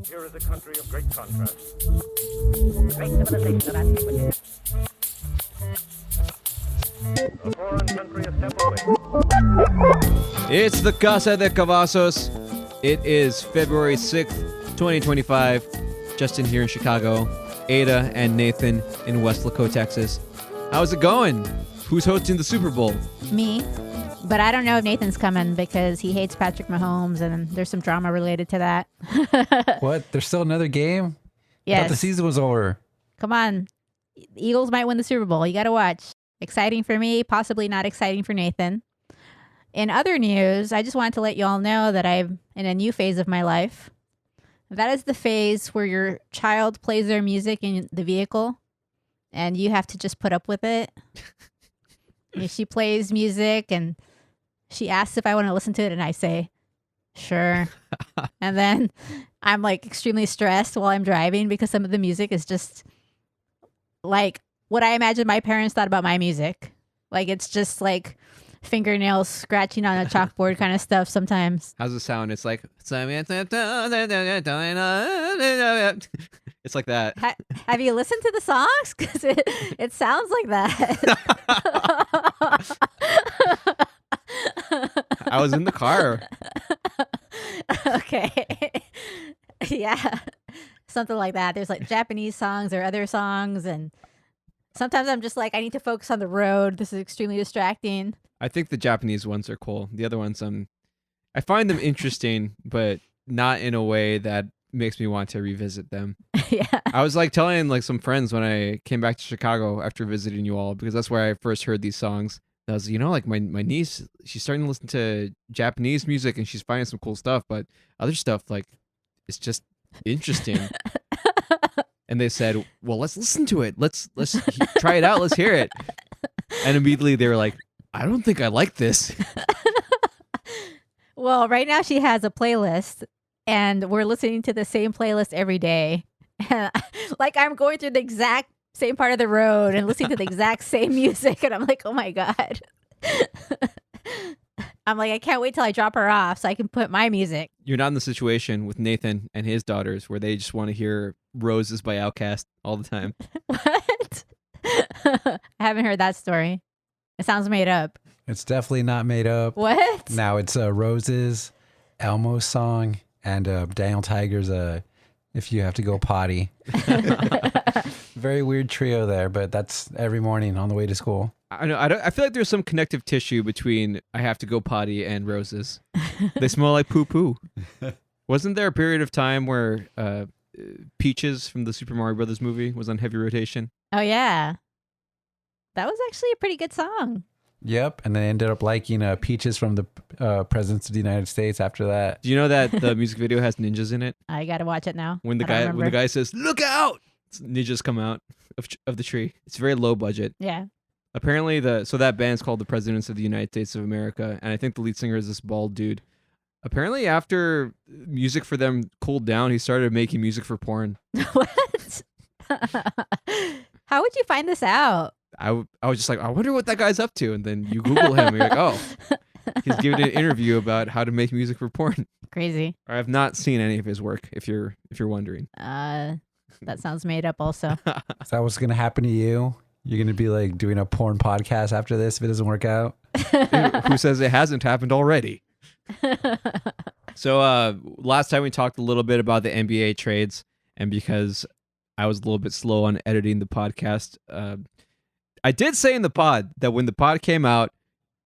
Here is a country of great contrast. Great civilization of antiquity. A foreign country a step away. It's the Casa de Cavazos. It is February 6th, 2025. Justin here in Chicago. Ada and Nathan in Westlaco, Texas. How's it going? Who's hosting the Super Bowl? Me. But I don't know if Nathan's coming because he hates Patrick Mahomes and there's some drama related to that. What? There's still another game? I Yes. thought the season was over. Come on. The Eagles might win the Super Bowl. You got to watch. Exciting for me, possibly not exciting for Nathan. In other news, I just wanted to let you all know that I'm in a new phase of my life. That is the phase where your child plays their music in the vehicle and you have to just put up with it. If she plays music and she asks if I want to listen to it and I say, sure. And then I'm like extremely stressed while I'm driving because some of the music is just like what I imagine my parents thought about my music. Like it's just like fingernails scratching on a chalkboard kind of stuff sometimes. How's it sound? It's like it's like that. Have you listened to the songs? Because it sounds like that. I was in the car. Okay. Yeah. Something like that. There's like Japanese songs or other songs. And sometimes I'm just like, I need to focus on the road. This is extremely distracting. I think the Japanese ones are cool. The other ones, I find them interesting, but not in a way that makes me want to revisit them. Yeah. I was like telling like some friends when I came back to Chicago after visiting you all, because that's where I first heard these songs. I was, like my niece, she's starting to listen to Japanese music and she's finding some cool stuff, but other stuff like it's just interesting. And they said, well, let's listen to it. Let's try it out. Let's hear it. And immediately they were like, I don't think I like this. Well, right now she has a playlist and we're listening to the same playlist every day. Like I'm going through the exact same part of the road and listening to the exact same music. And I'm like, oh my God. I'm like, I can't wait till I drop her off so I can put my music. You're not in the situation with Nathan and his daughters where they just want to hear Roses by Outkast all the time. What? I haven't heard that story. It sounds made up. It's definitely not made up. What? Now it's Roses, Elmo's song, and Daniel Tiger's If You Have to Go Potty. Very weird trio there, but that's every morning on the way to school. I know. I feel like there's some connective tissue between I Have to Go Potty and Roses. They smell like poo poo. Wasn't there a period of time where Peaches from the Super Mario Brothers movie was on heavy rotation? Oh, yeah. That was actually a pretty good song. Yep, and they ended up liking Peaches from the Presidents of the United States after that. Do you know that the music video has ninjas in it? I got to watch it now. When the guy says, "Look out!" ninjas come out of the tree. It's very low budget. Yeah. Apparently, that band's called the Presidents of the United States of America, and I think the lead singer is this bald dude. Apparently, after music for them cooled down, he started making music for porn. What? How would you find this out? I was just like, I wonder what that guy's up to, and then you Google him, and you're like, oh, he's giving an interview about how to make music for porn. Crazy. I have not seen any of his work, if you're wondering. That sounds made up also. Is that what's going to happen to you? You're going to be like doing a porn podcast after this if it doesn't work out? Who says it hasn't happened already? So last time we talked a little bit about the NBA trades, and because I was a little bit slow on editing the podcast, I did say in the pod that when the pod came out,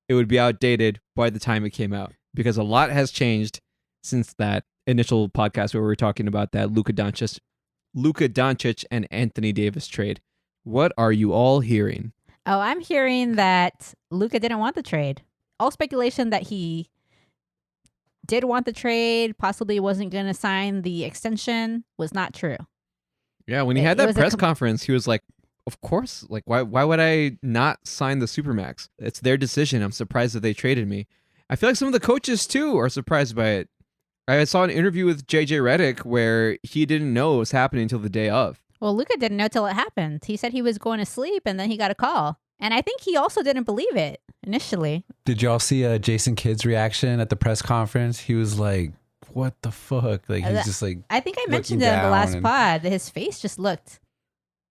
it would be outdated by the time it came out, because a lot has changed since that initial podcast where we were talking about that Luka Doncic and Anthony Davis trade. What are you all hearing? Oh, I'm hearing that Luka didn't want the trade. All speculation that he did want the trade, possibly wasn't going to sign the extension, was not true. Yeah, when he had that press conference, he was like, of course, like why would I not sign the Supermax? It's their decision. I'm surprised that they traded me. I feel like some of the coaches too are surprised by it. I saw an interview with JJ Redick where he didn't know it was happening until the day of. Well, Luka didn't know till it happened. He said he was going to sleep and then he got a call. And I think he also didn't believe it initially. Did y'all see Jason Kidd's reaction at the press conference? He was like, what the fuck? Like he's just like, I think I looking mentioned it in the down last and- pod that his face just looked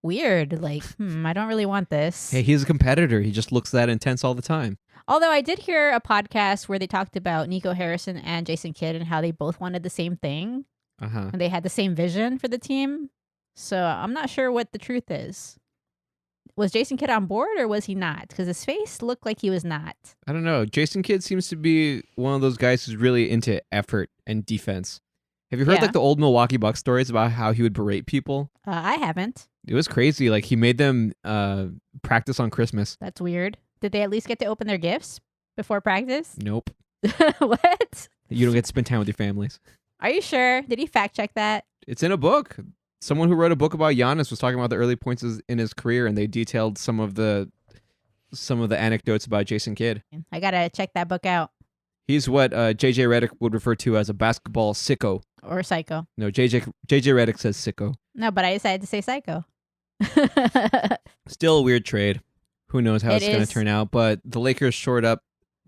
weird. Like, I don't really want this. Hey, he's a competitor. He just looks that intense all the time. Although I did hear a podcast where they talked about Nico Harrison and Jason Kidd and how they both wanted the same thing Uh-huh. and they had the same vision for the team. So I'm not sure what the truth is. Was Jason Kidd on board or was he not? Because his face looked like he was not. I don't know. Jason Kidd seems to be one of those guys who's really into effort and defense. Have you heard Yeah. like the old Milwaukee Bucks stories about how he would berate people? I haven't. It was crazy. Like he made them practice on Christmas. That's weird. Did they at least get to open their gifts before practice? Nope. What? You don't get to spend time with your families. Are you sure? Did he fact check that? It's in a book. Someone who wrote a book about Giannis was talking about the early points in his career, and they detailed some of the anecdotes about Jason Kidd. I gotta check that book out. He's what JJ Redick would refer to as a basketball sicko. Or psycho. No, JJ Redick says sicko. No, but I decided to say psycho. Still a weird trade. Who knows how It it's going is. to turn out? But the Lakers shored up.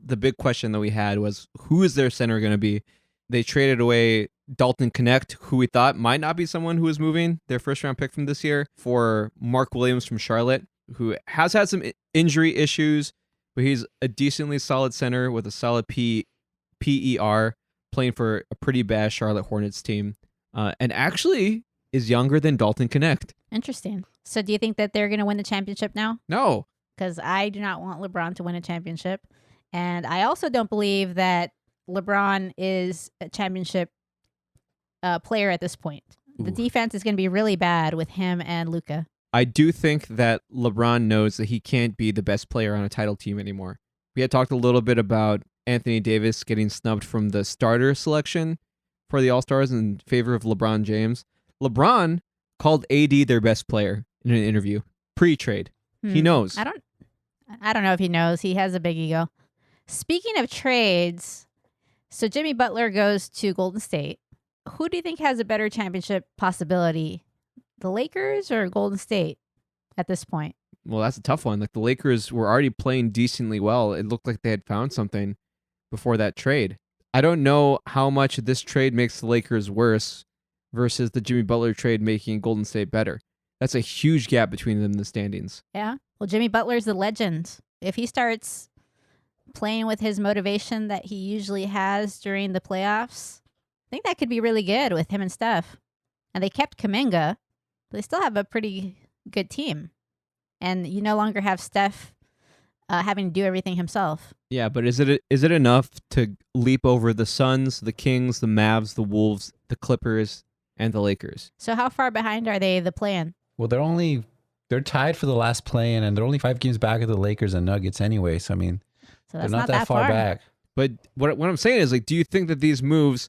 The big question that we had was, who is their center going to be? They traded away Dalton Connect, who we thought might not be someone who was moving, their first round pick from this year, for Mark Williams from Charlotte, who has had some injury issues, but he's a decently solid center with a solid PER, playing for a pretty bad Charlotte Hornets team, and actually is younger than Dalton Connect. Interesting. So do you think that they're going to win the championship now? No. Because I do not want LeBron to win a championship. And I also don't believe that LeBron is a championship player at this point. The Ooh. defense is going to be really bad with him and Luka. I do think that LeBron knows that he can't be the best player on a title team anymore. We had talked a little bit about Anthony Davis getting snubbed from the starter selection for the All-Stars in favor of LeBron James. LeBron called AD their best player in an interview pre-trade. He knows. I don't know if he knows. He has a big ego. Speaking of trades, so Jimmy Butler goes to Golden State. Who do you think has a better championship possibility? The Lakers or Golden State at this point? Well, that's a tough one. Like the Lakers were already playing decently well. It looked like they had found something before that trade. I don't know how much this trade makes the Lakers worse versus the Jimmy Butler trade making Golden State better. That's a huge gap between them in the standings. Yeah. Well, Jimmy Butler's the legend. If he starts playing with his motivation that he usually has during the playoffs, I think that could be really good with him and Steph. And they kept Kuminga. They still have a pretty good team. And you no longer have Steph having to do everything himself. Yeah, but is it enough to leap over the Suns, the Kings, the Mavs, the Wolves, the Clippers, and the Lakers? So how far behind are they the plan? Well, they're tied for the last play-in, and they're only 5 games back of the Lakers and Nuggets anyway. So I mean, So they're that's not that far back. But what I'm saying is, like, do you think that these moves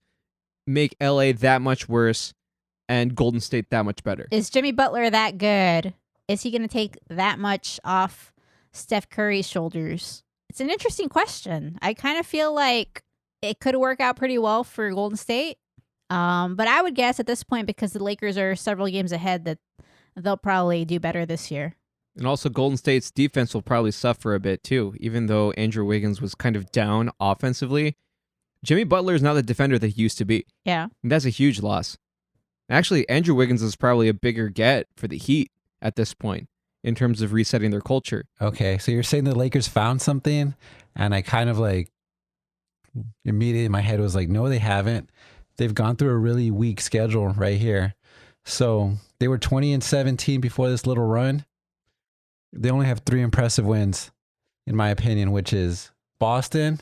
make LA that much worse and Golden State that much better? Is Jimmy Butler that good? Is he going to take that much off Steph Curry's shoulders? It's an interesting question. I kind of feel like it could work out pretty well for Golden State. But I would guess at this point, because the Lakers are several games ahead, that they'll probably do better this year. And also Golden State's defense will probably suffer a bit too, even though Andrew Wiggins was kind of down offensively. Jimmy Butler is not the defender that he used to be. Yeah. And that's a huge loss. Actually, Andrew Wiggins is probably a bigger get for the Heat at this point in terms of resetting their culture. Okay, so you're saying the Lakers found something, and I kind of like immediately in my head was like, no, they haven't. They've gone through a really weak schedule right here. So they were 20-17 before this little run. They only have 3 impressive wins, in my opinion, which is Boston,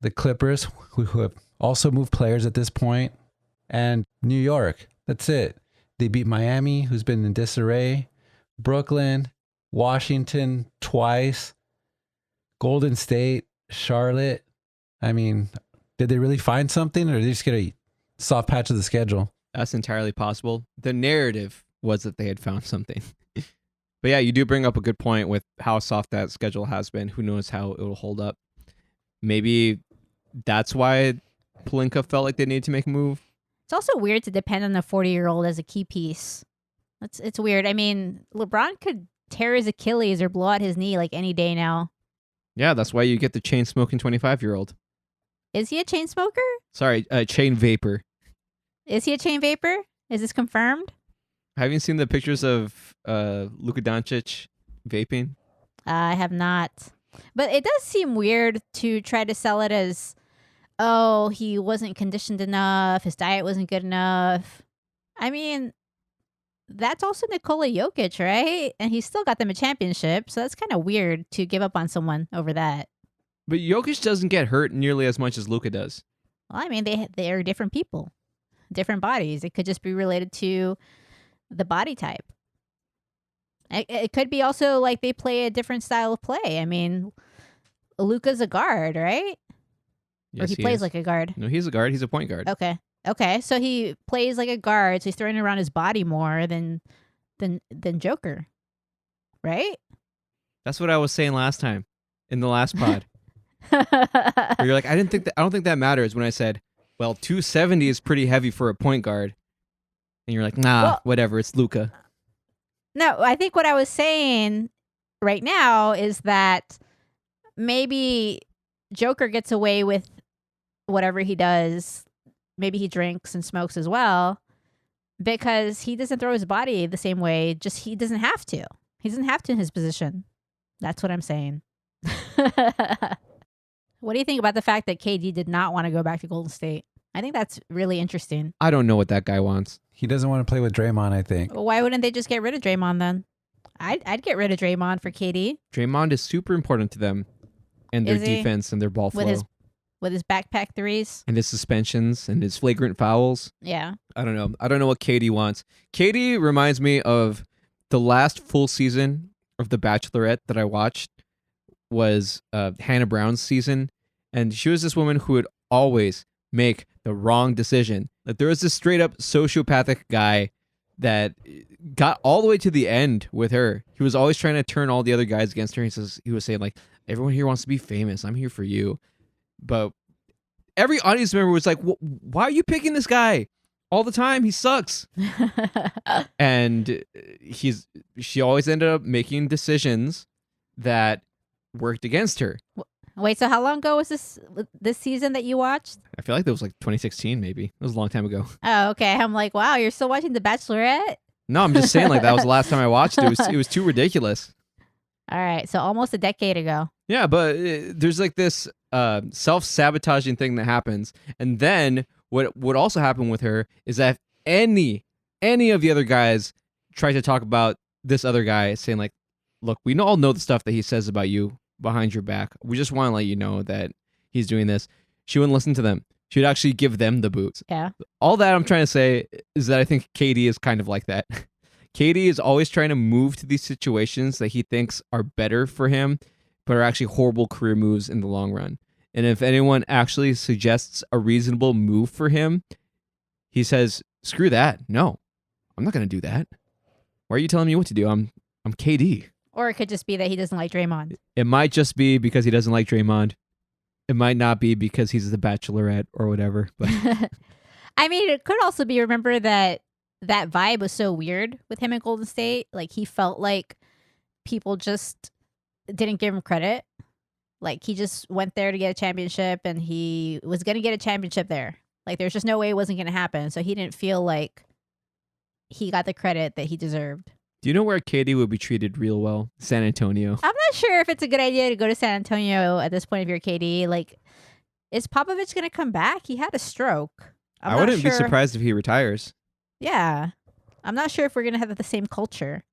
the Clippers, who have also moved players at this point, and New York. That's it. They beat Miami, who's been in disarray, Brooklyn, Washington twice, Golden State, Charlotte. I mean, did they really find something, or did they just get a soft patch of the schedule? That's entirely possible. The narrative was that they had found something. But yeah, you do bring up a good point with how soft that schedule has been. Who knows how it will hold up. Maybe that's why Pelinka felt like they needed to make a move. It's also weird to depend on the 40-year-old as a key piece. It's weird. I mean, LeBron could tear his Achilles or blow out his knee like any day now. Yeah, that's why you get the chain smoking 25-year-old. Is he a chain smoker? Sorry, chain vapor. Is he a chain vapor? Is this confirmed? Have you seen the pictures of Luka Doncic vaping? I have not. But it does seem weird to try to sell it as, oh, he wasn't conditioned enough. His diet wasn't good enough. I mean, that's also Nikola Jokic, right? And he's still got them a championship. So that's kind of weird to give up on someone over that. But Jokic doesn't get hurt nearly as much as Luka does. Well, I mean, they are different people, different bodies. It could just be related to the body type. It could be also like they play a different style of play. I mean, Luka's a guard, right? Yes, Or he he plays is. like a guard. No, he's a guard. He's a point guard. Okay. So he plays like a guard. So he's throwing around his body more than Joker, right? That's what I was saying last time in the last pod. Where you're like, I don't think that matters when I said, well, 270 is pretty heavy for a point guard. And you're like, nah, Well- whatever, it's Luka. No, I think what I was saying right now is that maybe Joker gets away with whatever he does. Maybe he drinks and smokes as well because he doesn't throw his body the same way. Just he doesn't have to. He doesn't have to in his position. That's what I'm saying. What do you think about the fact that KD did not want to go back to Golden State? I think that's really interesting. I don't know what that guy wants. He doesn't want to play with Draymond, I think. Why wouldn't they just get rid of Draymond then? I'd get rid of Draymond for KD Draymond is super important to them and their Is he? defense and their ball flow with his backpack threes. and his suspensions and his flagrant fouls. Yeah. I don't know. I don't know what KD wants. KD reminds me of the last full season of The Bachelorette that I watched was Hannah Brown's season. And she was this woman who would always make the wrong decision. Like there was this straight up sociopathic guy that got all the way to the end with her. He was always trying to turn all the other guys against her. He was saying like, everyone here wants to be famous. I'm here for you. But every audience member was like, why are you picking this guy all the time? He sucks. And she always ended up making decisions that worked against her. Wait, so how long ago was this season that you watched? I feel like that was like 2016 maybe. It was a long time ago. Oh, okay. I'm like, wow, you're still watching The Bachelorette? No, I'm just saying like that was the last time I watched it. It was too ridiculous. All right, so almost a decade ago. Yeah, but there's like this self-sabotaging thing that happens. And then what would also happen with her is that if any of the other guys try to talk about this other guy saying like, look, we all know the stuff that he says about you behind your back. We just want to let you know that he's doing this. She wouldn't listen to them. She would actually give them the boot. Yeah. All that I'm trying to say is that I think KD is kind of like that. KD is always trying to move to these situations that he thinks are better for him, but are actually horrible career moves in the long run. And if anyone actually suggests a reasonable move for him, he says, screw that. No, I'm not going to do that. Why are you telling me what to do? I'm KD. Or it could just be that he doesn't like Draymond. It might just be because he doesn't like Draymond. It might not be because he's the Bachelorette or whatever. But I mean, it could also be, remember that vibe was so weird with him at Golden State. Like, he felt like people just didn't give him credit. Like, he just went there to get a championship, and he was going to get a championship there. Like, there's just no way it wasn't going to happen. So he didn't feel like he got the credit that he deserved. do you know where KD would be treated real well? San Antonio. I'm not sure if it's a good idea to go to San Antonio at this point if you're KD. Like, is Popovich going to come back? He had a stroke. I wouldn't be surprised if he retires. Yeah. I'm not sure if we're going to have the same culture,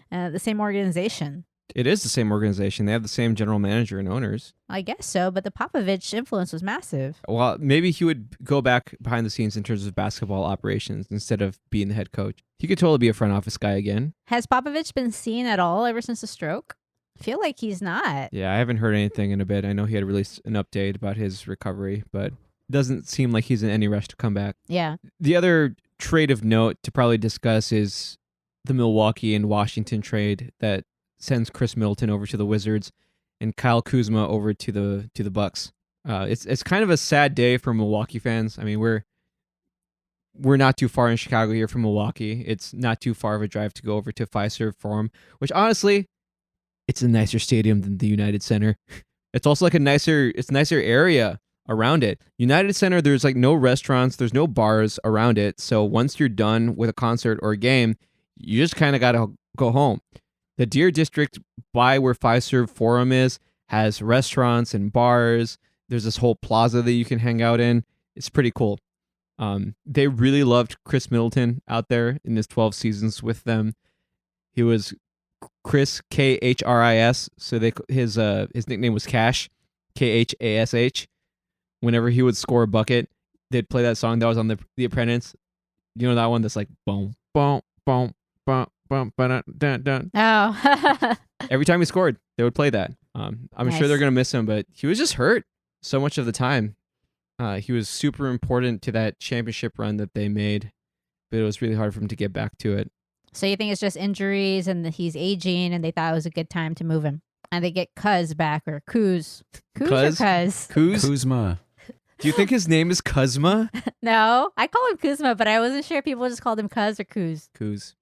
the same organization. It is the same organization. They have the same general manager and owners. I guess so, but the Popovich influence was massive. Well, maybe he would go back behind the scenes in terms of basketball operations instead of being the head coach. He could totally be a front office guy again. Has Popovich been seen at all ever since the stroke? I feel like he's not. Yeah, I haven't heard anything in a bit. I know he had released an update about his recovery, but it doesn't seem like he's in any rush to come back. Yeah. The other trade of note to probably discuss is the Milwaukee and Washington trade that sends Khris Middleton over to the Wizards and Kyle Kuzma over to the Bucks. It's kind of a sad day for Milwaukee fans. I mean, we're not too far in Chicago here from Milwaukee. It's not too far of a drive to go over to Fiserv Forum, which honestly, it's a nicer stadium than the United Center. It's also like a nicer area around it. United Center, there's like no restaurants, there's no bars around it. So once you're done with a concert or a game, you just kind of got to go home. The Deer District by where Fiserv Forum is has restaurants and bars. There's this whole plaza that you can hang out in. It's pretty cool. They really loved Khris Middleton out there in his 12 seasons with them. He was Khris, Khris. So his nickname was Cash, Khash. Whenever he would score a bucket, they'd play that song that was on the Apprentice. You know that one that's like boom, boom, boom, boom, boom, dun, dun, dun. Oh. Every time he scored, they would play that. I'm Nice. sure they're gonna miss him, but he was just hurt so much of the time. He was super important to that championship run that they made, but it was really hard for him to get back to it. So you think it's just injuries and that he's aging and they thought it was a good time to move him? And they get Cuz back, or Kuz. Kuz or Cuz? Kuzma. Do you think his name is Kuzma? No, I call him Kuzma, but I wasn't sure if people just called him Cuz or Kuz.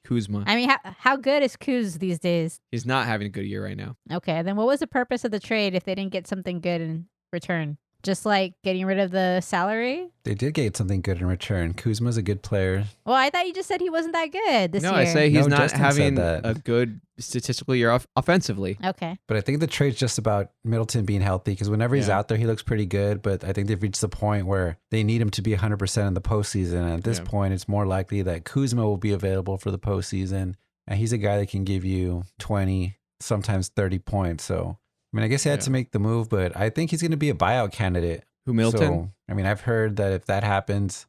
Kuzma. I mean, how good is Kuz these days? He's not having a good year right now. Okay, then what was the purpose of the trade if they didn't get something good in return? Just like getting rid of the salary? They did get something good in return. Kuzma's a good player. Well, I thought you just said he wasn't that good this No, year. I say he's No, not Justin said having that. a good statistical year offensively. Okay. But I think the trade's just about Middleton being healthy, because whenever he's Yeah. out there, he looks pretty good. But I think they've reached the point where they need him to be 100% in the postseason. And at this Yeah. point, it's more likely that Kuzma will be available for the postseason. And he's a guy that can give you 20, sometimes 30 points. So, I mean, I guess he had Yeah. to make the move, but I think he's going to be a buyout candidate. Who, Middleton? So, I mean, I've heard that if that happens,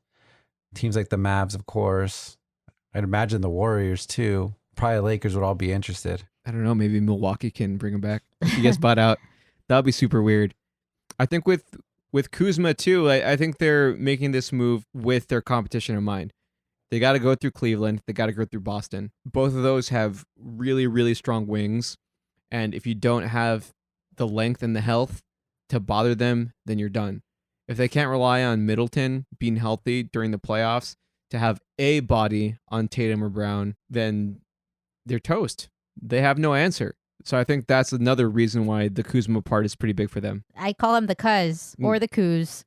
teams like the Mavs, of course, I'd imagine the Warriors too, probably Lakers would all be interested. I don't know. Maybe Milwaukee can bring him back. If he gets bought out, that would be super weird. I think with Kuzma too, I think they're making this move with their competition in mind. They got to go through Cleveland. They got to go through Boston. Both of those have really, really strong wings. And if you don't have the length and the health to bother them, then you're done. If they can't rely on Middleton being healthy during the playoffs to have a body on Tatum or Brown, then they're toast. They have no answer. So I think that's another reason why the Kuzma part is pretty big for them. I call him the Cuz or the Kuz.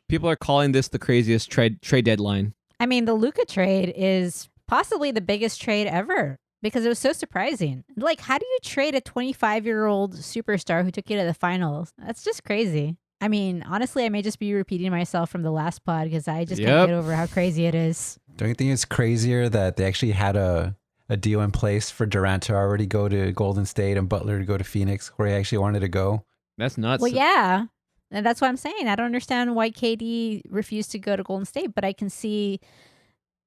People are calling this the craziest trade deadline. I mean, the Luka trade is possibly the biggest trade ever because it was so surprising. Like, how do you trade a 25-year-old superstar who took you to the finals? That's just crazy. I mean, honestly, I may just be repeating myself from the last pod because I just Yep. can't get over how crazy it is. Don't you think it's crazier that they actually had a deal in place for Durant to already go to Golden State and Butler to go to Phoenix, where he actually wanted to go? That's nuts. Well, yeah. And that's what I'm saying. I don't understand why KD refused to go to Golden State, but I can see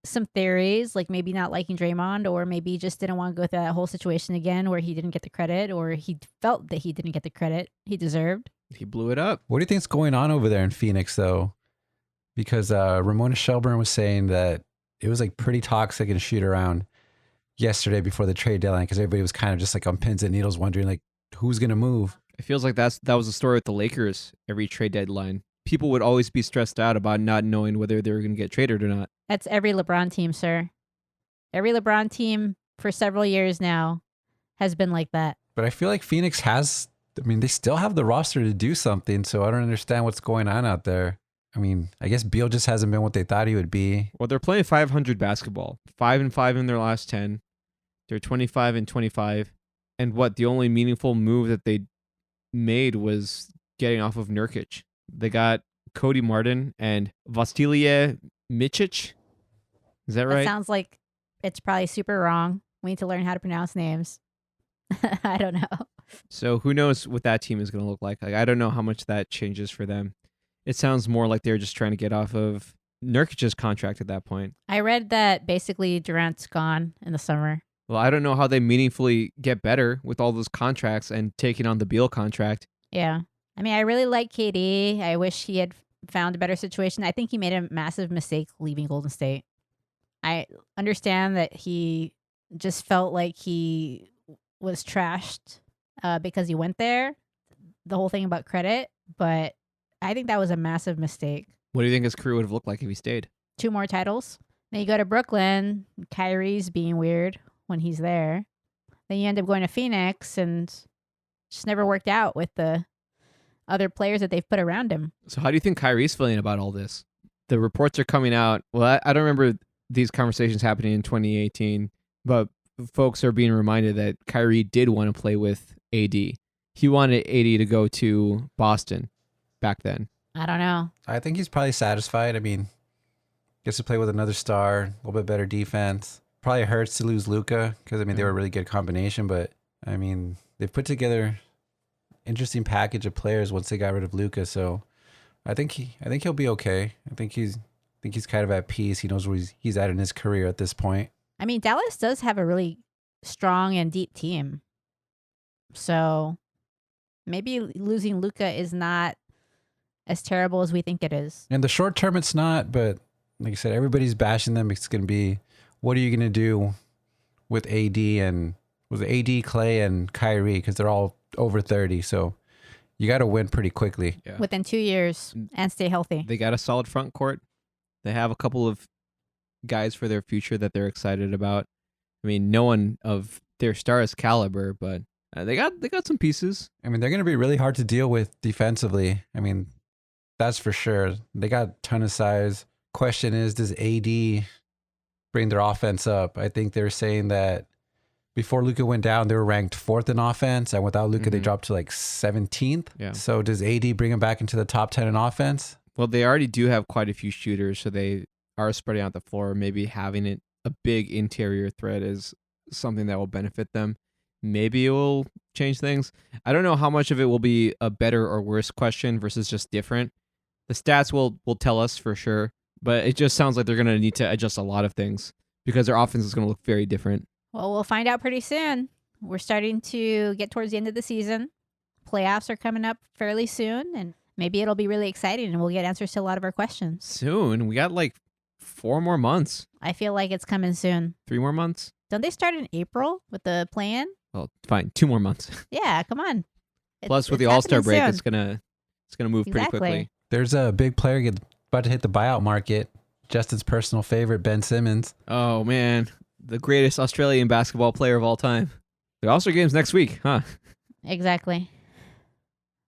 some theories, like maybe not liking Draymond, or maybe just didn't want to go through that whole situation again where he didn't get the credit, or he felt that he didn't get the credit he deserved. He blew it up. What do you think's going on over there in Phoenix, though? Because Ramona Shelburne was saying that it was like pretty toxic and shoot around yesterday before the trade deadline, because everybody was kind of just like on pins and needles, wondering like who's gonna move. It feels like that was the story with the Lakers every trade deadline. People would always be stressed out about not knowing whether they were going to get traded or not. That's every LeBron team, sir. Every LeBron team for several years now has been like that. But I feel like Phoenix has, I mean, they still have the roster to do something, so I don't understand what's going on out there. I mean, I guess Beal just hasn't been what they thought he would be. Well, they're playing 500 basketball. 5-5 in their last 10. They're 25-25. And what, the only meaningful move that they made was getting off of Nurkic. They got Cody Martin and Vasilije Micic. Is that That right? sounds like it's probably super wrong. We need to learn how to pronounce names. I don't know. So who knows what that team is going to look like. I don't know how much that changes for them. It sounds more like they're just trying to get off of Nurkic's contract at that point. I read that basically Durant's gone in the summer. Well, I don't know how they meaningfully get better with all those contracts and taking on the Beal contract. Yeah. I mean, I really like KD. I wish he had found a better situation. I think he made a massive mistake leaving Golden State. I understand that he just felt like he was trashed because he went there. The whole thing about credit. But I think that was a massive mistake. What do you think his career would have looked like if he stayed? 2 more titles. Then you go to Brooklyn. Kyrie's being weird when he's there. Then you end up going to Phoenix and just never worked out with the other players that they've put around him. So how do you think Kyrie's feeling about all this? The reports are coming out. Well, I don't remember these conversations happening in 2018, but folks are being reminded that Kyrie did want to play with AD. He wanted AD to go to Boston back then. I don't know. I think he's probably satisfied. I mean, gets to play with another star, a little bit better defense. Probably hurts to lose Luka because, I mean, they were a really good combination. But, I mean, they've put together interesting package of players once they got rid of Luka. So I think he'll be okay. I think he's kind of at peace. He knows where he's at in his career at this point. I mean, Dallas does have a really strong and deep team. So maybe losing Luka is not as terrible as we think it is. In the short term, it's not. But like I said, everybody's bashing them. It's going to be, what are you going to do with AD and with AD, Clay, and Kyrie? Because they're all over 30. So you got to win pretty quickly. Yeah. Within 2 years and stay healthy. They got a solid front court. They have a couple of guys for their future that they're excited about. I mean, no one of their stars caliber, but they got some pieces. I mean, they're going to be really hard to deal with defensively. I mean, that's for sure. They got a ton of size. Question is, does AD bring their offense up? I think they're saying that before Luka went down, they were ranked 4th in offense, and without Luka, they dropped to like 17th. Yeah. So does AD bring them back into the top 10 in offense? Well, they already do have quite a few shooters, so they are spreading out the floor. Maybe having it a big interior threat is something that will benefit them. Maybe it will change things. I don't know how much of it will be a better or worse question versus just different. The stats will tell us for sure, but it just sounds like they're going to need to adjust a lot of things because their offense is going to look very different. Well, we'll find out pretty soon. We're starting to get towards the end of the season. Playoffs are coming up fairly soon, and maybe it'll be really exciting, and we'll get answers to a lot of our questions. Soon? We got like 4 more months. I feel like it's coming soon. 3 more months? Don't they start in April with the plan? Well, fine. 2 more months. Yeah, come on. Plus, with it's the All-Star happening break, soon. it's gonna move pretty Exactly. quickly. There's a big player about to hit the buyout market. Justin's personal favorite, Ben Simmons. Oh man, the greatest Australian basketball player of all time. The All-Star game's next week, huh? Exactly.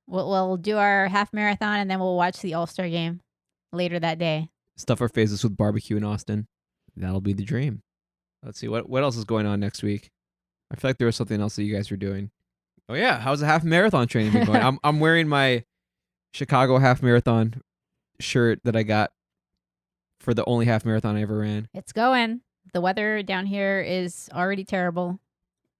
We'll do our half marathon, and then we'll watch the All-Star game later that day. Stuff our faces with barbecue in Austin. That'll be the dream. Let's see what else is going on next week. I feel like there was something else that you guys were doing. Oh yeah, how's the half marathon training been going? I'm wearing my Chicago half marathon shirt that I got for the only half marathon I ever ran. It's going. The weather down here is already terrible.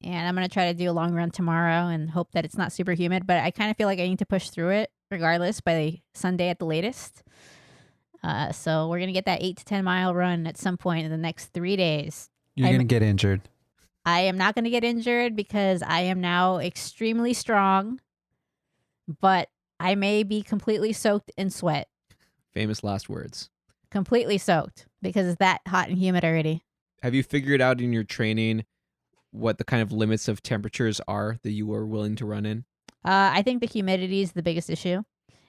And I'm going to try to do a long run tomorrow and hope that it's not super humid. But I kind of feel like I need to push through it regardless by Sunday at the latest. So we're going to get that 8 to 10 mile run at some point in the next 3 days. You're going to get injured. I am not going to get injured because I am now extremely strong. But I may be completely soaked in sweat. Famous last words. Completely soaked because it's that hot and humid already. Have you figured out in your training what the kind of limits of temperatures are that you are willing to run in? I think the humidity is the biggest issue.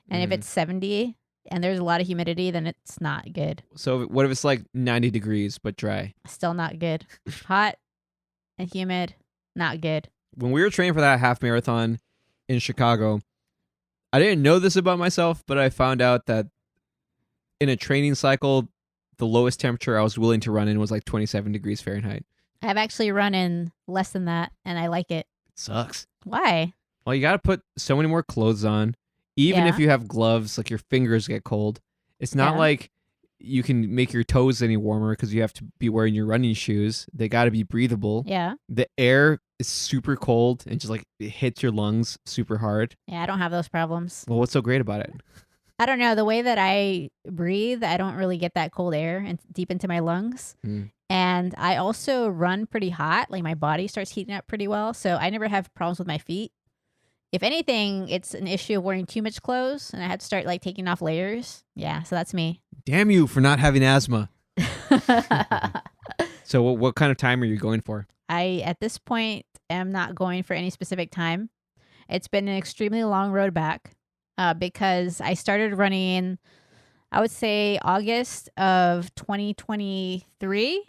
And if it's 70 and there's a lot of humidity, then it's not good. So what if it's like 90 degrees but dry? Still not good. Hot and humid, not good. When we were training for that half marathon in Chicago, I didn't know this about myself, but I found out that in a training cycle, the lowest temperature I was willing to run in was like 27 degrees Fahrenheit. I've actually run in less than that, and I like it. It sucks. Why? Well, you got to put so many more clothes on. Even if you have gloves, like your fingers get cold. It's not like you can make your toes any warmer because you have to be wearing your running shoes. They got to be breathable. Yeah. The air is super cold and just like it hits your lungs super hard. Yeah, I don't have those problems. Well, what's so great about it? I don't know. The way that I breathe, I don't really get that cold air and deep into my lungs. And I also run pretty hot. Like my body starts heating up pretty well. So I never have problems with my feet. If anything, it's an issue of wearing too much clothes and I have to start like taking off layers. Yeah, so that's me. Damn you for not having asthma. So what kind of time are you going for? I, at this point, am not going for any specific time. It's been an extremely long road back because I started running, I would say, August of 2023.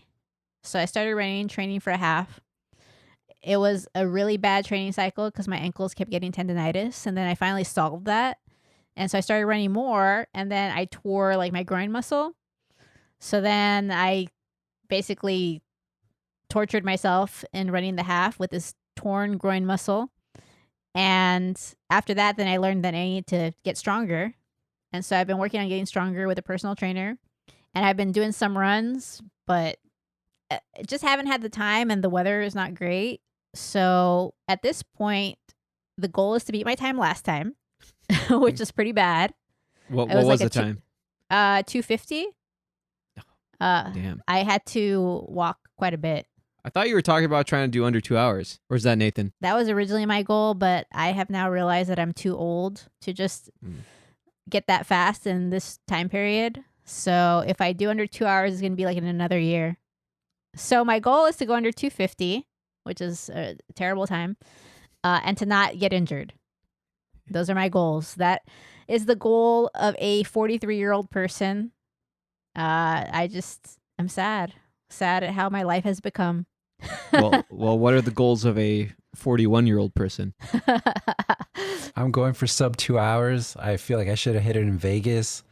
So I started training for a half. It was a really bad training cycle because my ankles kept getting tendonitis. And then I finally solved that. And so I started running more, and then I tore like my groin muscle. So then I basically tortured myself in running the half with this torn groin muscle. And after that, then I learned that I need to get stronger. And so I've been working on getting stronger with a personal trainer. And I've been doing some runs, but just haven't had the time, and the weather is not great. So at this point, the goal is to beat my time last time, which is pretty bad. What It was was like the a time? 250. Damn. I had to walk quite a bit. I thought you were talking about trying to do under 2 hours. Or is that Nathan? That was originally my goal, but I have now realized that I'm too old to just get that fast in this time period. So if I do under 2 hours, it's going to be like in another year. So my goal is to go under 250, which is a terrible time, and to not get injured. Those are my goals. That is the goal of a 43-year-old person. I'm sad at how my life has become. well, what are the goals of a 41-year-old person? I'm going for sub 2 hours. I feel like I should have hit it in Vegas.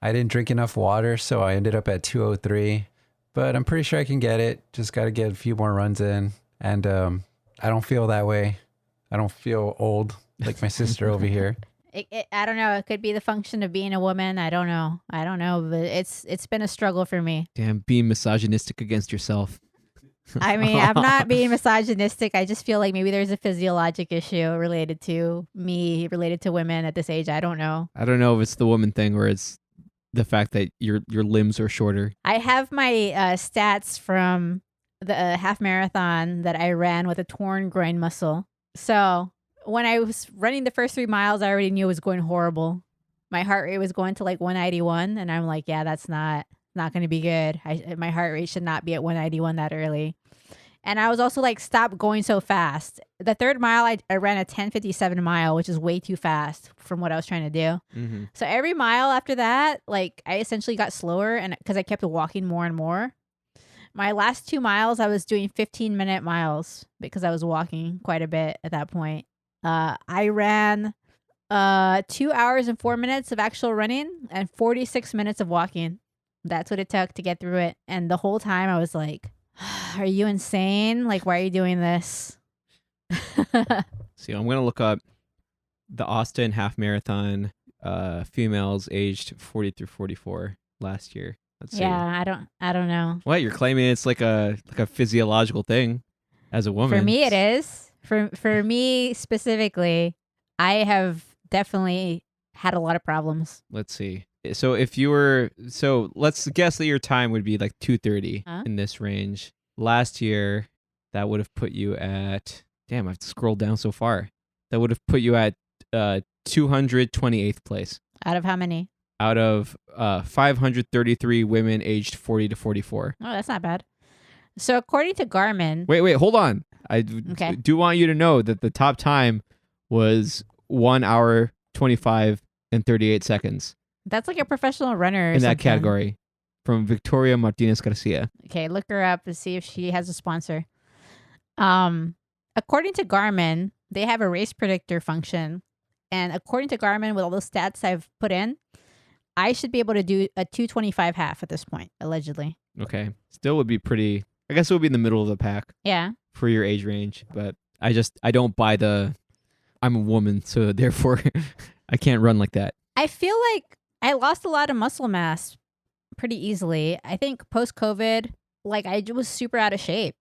I didn't drink enough water, so I ended up at 2:03. But I'm pretty sure I can get it. Just got to get a few more runs in. And I don't feel that way. I don't feel old like my sister over here. I don't know. It could be the function of being a woman. I don't know. But it's been a struggle for me. Damn, being misogynistic against yourself. I mean, I'm not being misogynistic. I just feel like maybe there's a physiologic issue related to me, related to women at this age. I don't know. I don't know if it's the woman thing or it's the fact that your limbs are shorter. I have my stats from the half marathon that I ran with a torn groin muscle. So when I was running the first 3 miles, I already knew it was going horrible. My heart rate was going to like 191, and I'm like, yeah, that's not going to be good. My heart rate should not be at 191 that early. And I was also like, stop going so fast. The third mile, I ran a 10:57 mile, which is way too fast from what I was trying to do. Mm-hmm. So every mile after that, like I essentially got slower, and because I kept walking more and more. My last 2 miles, I was doing 15-minute miles because I was walking quite a bit at that point. I ran 2 hours and 4 minutes of actual running and 46 minutes of walking. That's what it took to get through it. And the whole time I was like, are you insane? Like, why are you doing this? See, I'm going to look up the Austin half marathon, females aged 40 through 44 last year. Let's see. Yeah, I don't know. What, you're claiming it's like a physiological thing as a woman? For me, it is. For me specifically, I have definitely had a lot of problems. Let's see. So let's guess that your time would be like 2:30 in this range. Last year, that would have put you at, damn, I have to scroll down so far. That would have put you at 228th place. Out of how many? Out of 533 women aged 40 to 44. Oh, that's not bad. So according to Garmin. Wait, hold on. I Okay. do want you to know that the top time was 1 hour, 25 and 38 seconds. That's like a professional runner in that something. category from Victoria Martinez Garcia. Okay, look her up and see if she has a sponsor. According to Garmin, they have a race predictor function. And according to Garmin, with all the stats I've put in, I should be able to do a 2:25 half at this point, allegedly. Okay. Still would be pretty, I guess it would be in the middle of the pack Yeah. for your age range, but I don't buy I'm a woman, so therefore I can't run like that. I feel like I lost a lot of muscle mass pretty easily. I think post-COVID, like I was super out of shape.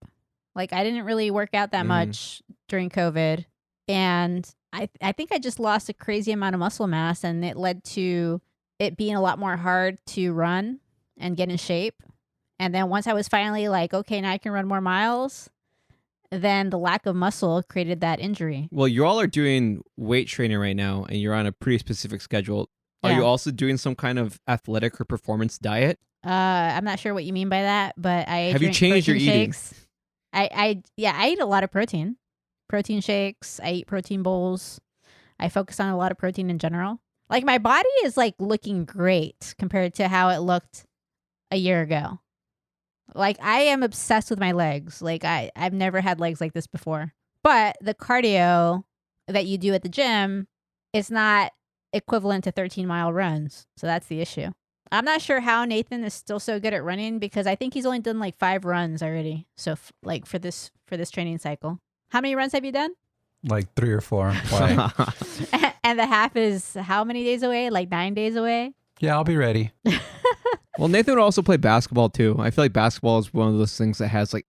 Like I didn't really work out that much during COVID. And I think I just lost a crazy amount of muscle mass, and it led to it being a lot more hard to run and get in shape. And then once I was finally like, okay, now I can run more miles, then the lack of muscle created that injury. Well, you all are doing weight training right now, and you're on a pretty specific schedule. Are Yeah. you also doing some kind of athletic or performance diet? I'm not sure what you mean by that, but I Have you drink changed your protein eating? shakes. I eat a lot of protein. Protein shakes. I eat protein bowls. I focus on a lot of protein in general. Like my body is like looking great compared to how it looked a year ago. Like I am obsessed with my legs. Like I've never had legs like this before. But the cardio that you do at the gym is not equivalent to 13-mile runs. So that's the issue. I'm not sure how Nathan is still so good at running because I think he's only done like 5 runs already. So like for this training cycle. How many runs have you done? Like 3 or 4. Why? And the half is how many days away? Like 9 days away? Yeah, I'll be ready. Well, Nathan would also play basketball too. I feel like basketball is one of those things that has like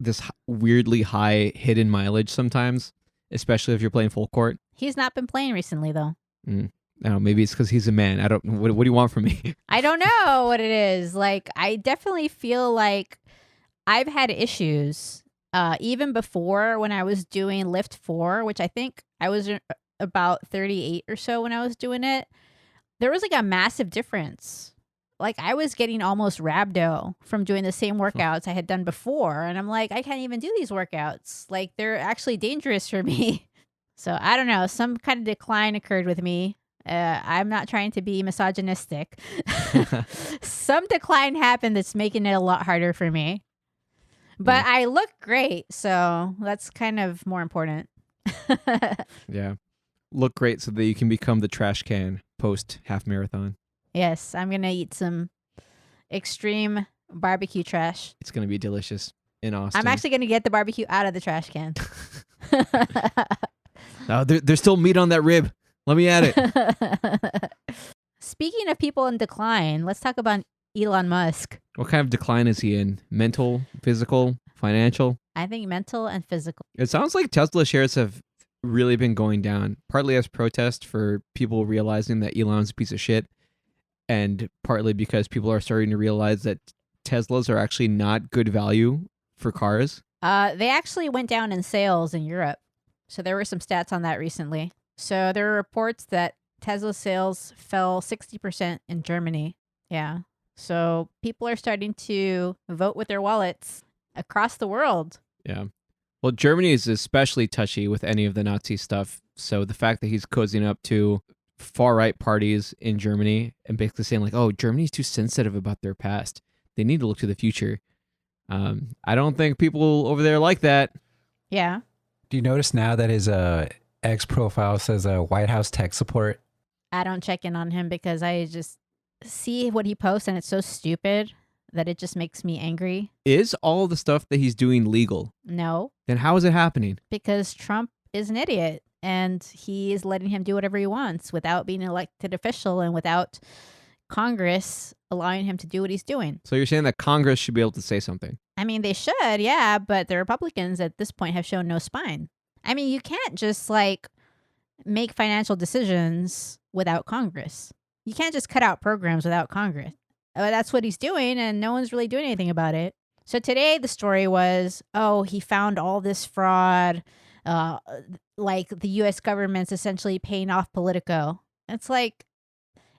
this weirdly high hidden mileage sometimes, especially if you're playing full court. He's not been playing recently though. I don't know, maybe it's because he's a man. I don't. What do you want from me? I don't know what it is. Like, I definitely feel like I've had issues even before when I was doing Lift 4, which I think I was about 38 or so when I was doing it. There was like a massive difference. Like, I was getting almost rhabdo from doing the same workouts I had done before. And I'm like, I can't even do these workouts. Like, they're actually dangerous for me. So I don't know. Some kind of decline occurred with me. I'm not trying to be misogynistic. Some decline happened that's making it a lot harder for me. But I look great, so that's kind of more important. Yeah. Look great so that you can become the trash can post half marathon. Yes, I'm going to eat some extreme barbecue trash. It's going to be delicious in Austin. I'm actually going to get the barbecue out of the trash can. Oh, there's still meat on that rib. Let me at it. Speaking of people in decline, let's talk about Elon Musk. What kind of decline is he in? Mental, physical, financial? I think mental and physical. It sounds like Tesla shares have really been going down, partly as protest for people realizing that Elon's a piece of shit, and partly because people are starting to realize that Teslas are actually not good value for cars. They actually went down in sales in Europe. So there were some stats on that recently. So there were reports that Tesla sales fell 60% in Germany. Yeah. So people are starting to vote with their wallets across the world. Yeah. Well, Germany is especially touchy with any of the Nazi stuff. So the fact that he's cozying up to far-right parties in Germany and basically saying like, oh, Germany's too sensitive about their past. They need to look to the future. I don't think people over there like that. Yeah. Do you notice now that his X profile says White House tech support? I don't check in on him because I just see what he posts and it's so stupid that it just makes me angry. Is all the stuff that he's doing legal? No. Then how is it happening? Because Trump is an idiot and he is letting him do whatever he wants without being an elected official and without Congress allowing him to do what he's doing. So you're saying that Congress should be able to say something? I mean, they should, yeah, but the Republicans at this point have shown no spine. I mean, you can't just like make financial decisions without Congress. You can't just cut out programs without Congress. That's what he's doing, and no one's really doing anything about it. So today the story was, oh, he found all this fraud, like the U.S. government's essentially paying off Politico. It's like,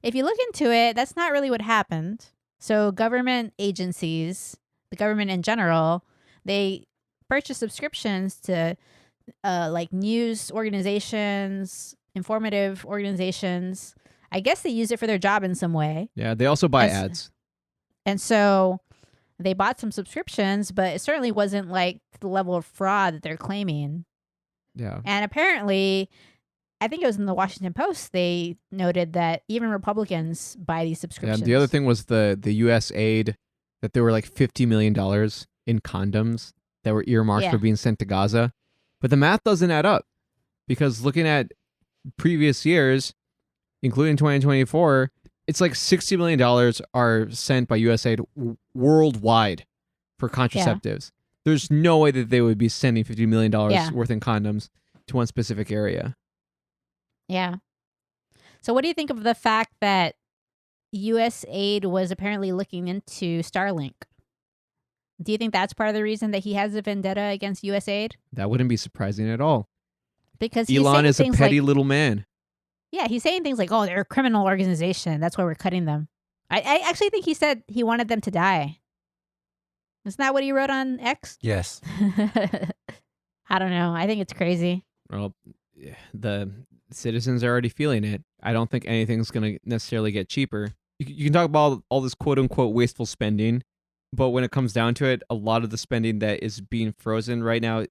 if you look into it, that's not really what happened. So government agencies, the government in general, they purchase subscriptions to like news organizations, informative organizations. I guess they use it for their job in some way. Yeah, they also buy ads. And so they bought some subscriptions, but it certainly wasn't like the level of fraud that they're claiming. Yeah. And apparently, I think it was in the Washington Post, they noted that even Republicans buy these subscriptions. Yeah, the other thing was the USAID, that there were like $50 million in condoms that were earmarked for being sent to Gaza. But the math doesn't add up because looking at previous years, including 2024, it's like $60 million are sent by USAID worldwide for contraceptives. There's no way that they would be sending $50 million worth in condoms to one specific area. Yeah. So what do you think of the fact that USAID was apparently looking into Starlink? Do you think that's part of the reason that he has a vendetta against USAID? That wouldn't be surprising at all. Because Elon is a petty little man. Yeah, he's saying things like, oh, they're a criminal organization. That's why we're cutting them. I actually think he said he wanted them to die. Isn't that what he wrote on X? Yes. I don't know. I think it's crazy. Well, the citizens are already feeling it. I don't think anything's going to necessarily get cheaper. You can talk about all this quote-unquote wasteful spending, but when it comes down to it, a lot of the spending that is being frozen right now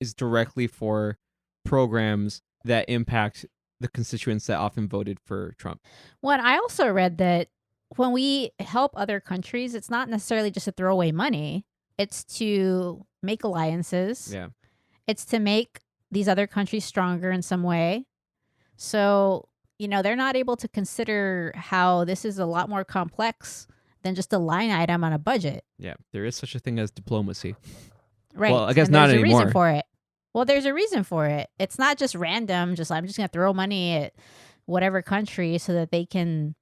is directly for programs that impact the constituents that often voted for Trump. Well, and I also read that when we help other countries, it's not necessarily just to throw away money. It's to make alliances. Yeah. It's to make these other countries stronger in some way. So, they're not able to consider how this is a lot more complex than just a line item on a budget. Yeah. There is such a thing as diplomacy. Right. Well, I guess And not there's a anymore. reason for it. Well, there's a reason for it. It's not just random, I'm just going to throw money at whatever country so that they can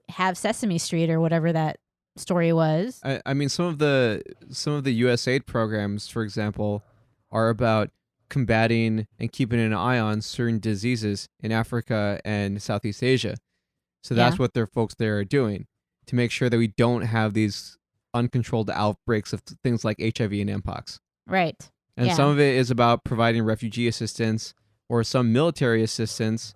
have Sesame Street or whatever that story was. I mean, some of the USAID programs, for example, are about combating and keeping an eye on certain diseases in Africa and Southeast Asia. So that's what their folks there are doing to make sure that we don't have these uncontrolled outbreaks of things like HIV and Mpox. Right. And Yeah. some of it is about providing refugee assistance or some military assistance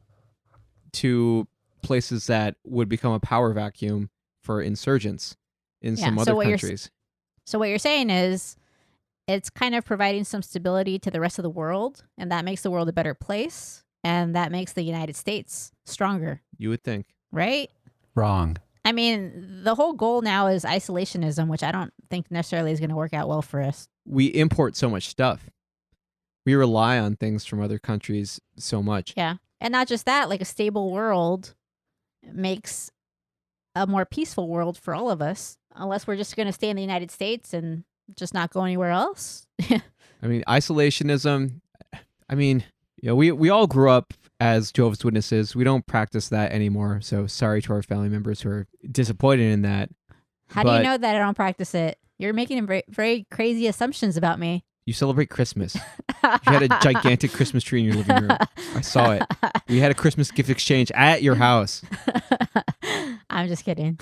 to places that would become a power vacuum for insurgents in some other countries. So what you're saying is it's kind of providing some stability to the rest of the world, and that makes the world a better place, and that makes the United States stronger, You would think. right? Wrong. I mean, the whole goal now is isolationism, which I don't think necessarily is going to work out well for us. We import so much stuff. We rely on things from other countries so much. Yeah. And not just that, like a stable world makes a more peaceful world for all of us, unless we're just going to stay in the United States and just not go anywhere else. I mean, isolationism, we all grew up as Jehovah's Witnesses. We don't practice that anymore. So sorry to our family members who are disappointed in that. How do you know that I don't practice it? You're making very, very crazy assumptions about me. You celebrate Christmas. You had a gigantic Christmas tree in your living room. I saw it. We had a Christmas gift exchange at your house. I'm just kidding.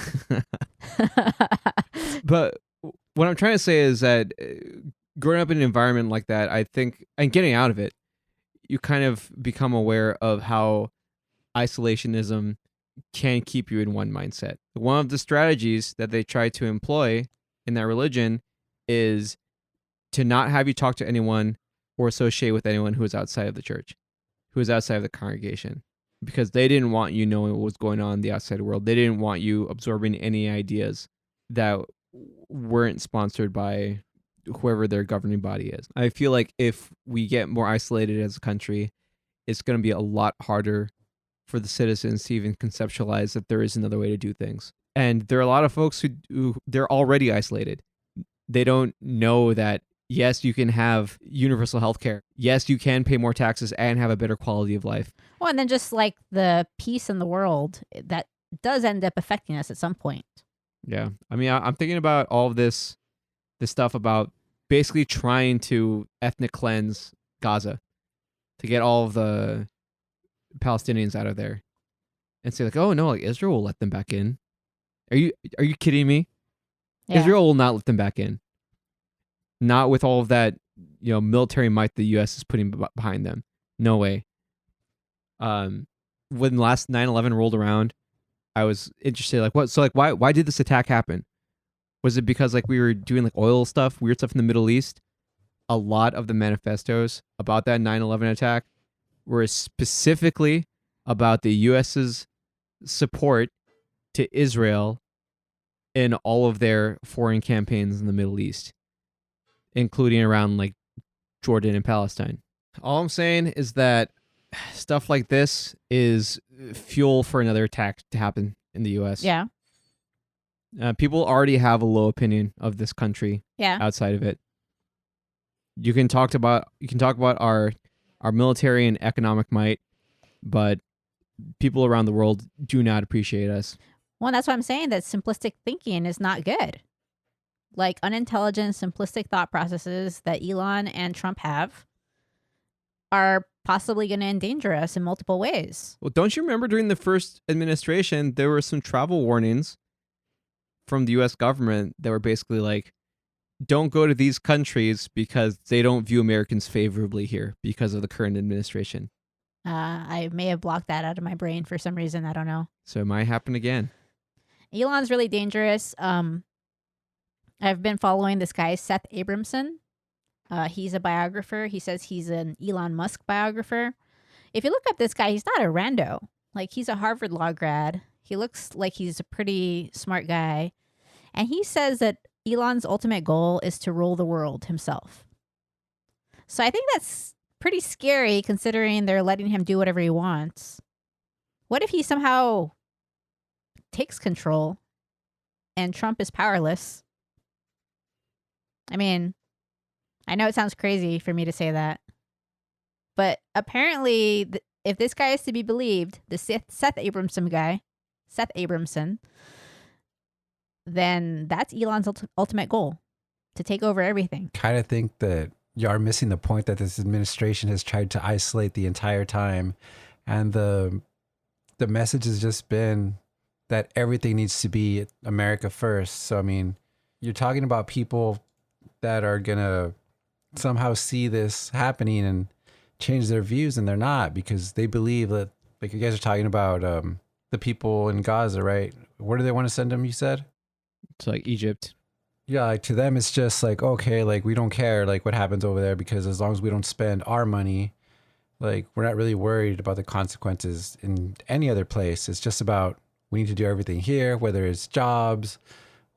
But what I'm trying to say is that growing up in an environment like that, I think, and getting out of it, you kind of become aware of how isolationism can keep you in one mindset. One of the strategies that they try to employ in that religion is to not have you talk to anyone or associate with anyone who is outside of the church, who is outside of the congregation, because they didn't want you knowing what was going on in the outside world. They didn't want you absorbing any ideas that weren't sponsored by whoever their governing body is. I feel like if we get more isolated as a country, it's going to be a lot harder for the citizens to even conceptualize that there is another way to do things. And there are a lot of folks who they're already isolated. They don't know that, yes, you can have universal health care. Yes, you can pay more taxes and have a better quality of life. Well, and then just like the peace in the world, that does end up affecting us at some point. Yeah. I mean, I'm thinking about all of this stuff about basically trying to ethnic cleanse Gaza to get all of the Palestinians out of there and say like, oh no, like Israel will let them back in. Are you kidding me? Yeah. Israel will not let them back in. Not with all of that, military might the U.S. is putting behind them. No way. When the last 9/11 rolled around, I was interested, like, what? So, like, why did this attack happen? Was it because like we were doing like oil stuff, weird stuff in the Middle East? A lot of the manifestos about that 9/11 attack were specifically about the U.S.'s support to Israel in all of their foreign campaigns in the Middle East, including around like Jordan and Palestine. All I'm saying is that stuff like this is fuel for another attack to happen in the U.S. Yeah. People already have a low opinion of this country Yeah. outside of it. You can talk about our military and economic might, but people around the world do not appreciate us. Well, that's what I'm saying, that simplistic thinking is not good. Like unintelligent, simplistic thought processes that Elon and Trump have are possibly going to endanger us in multiple ways. Well, don't you remember during the first administration, there were some travel warnings from the U.S. government that were basically like, don't go to these countries because they don't view Americans favorably here because of the current administration. I may have blocked that out of my brain for some reason. I don't know. So it might happen again. Elon's really dangerous. I've been following this guy, Seth Abramson. He's a biographer. He says he's an Elon Musk biographer. if you look up this guy, he's not a rando. Like, he's a Harvard law grad. He looks like he's a pretty smart guy. And he says that Elon's ultimate goal is to rule the world himself. So I think that's pretty scary considering they're letting him do whatever he wants. What if he somehow takes control and Trump is powerless? I mean, I know it sounds crazy for me to say that, but apparently, if this guy is to be believed, the Seth Abramson, then that's Elon's ultimate goal, to take over everything. Kind of think that you are missing the point that this administration has tried to isolate the entire time, and the message has just been that everything needs to be America first. So I mean, you're talking about people that are gonna somehow see this happening and change their views, and they're not, because they believe that, like you guys are talking about the people in Gaza, right? Where do they want to send them, you said? To like Egypt. Yeah, like to them it's just like, okay, like we don't care like what happens over there, because as long as we don't spend our money, like we're not really worried about the consequences in any other place. It's just about, we need to do everything here, whether it's jobs,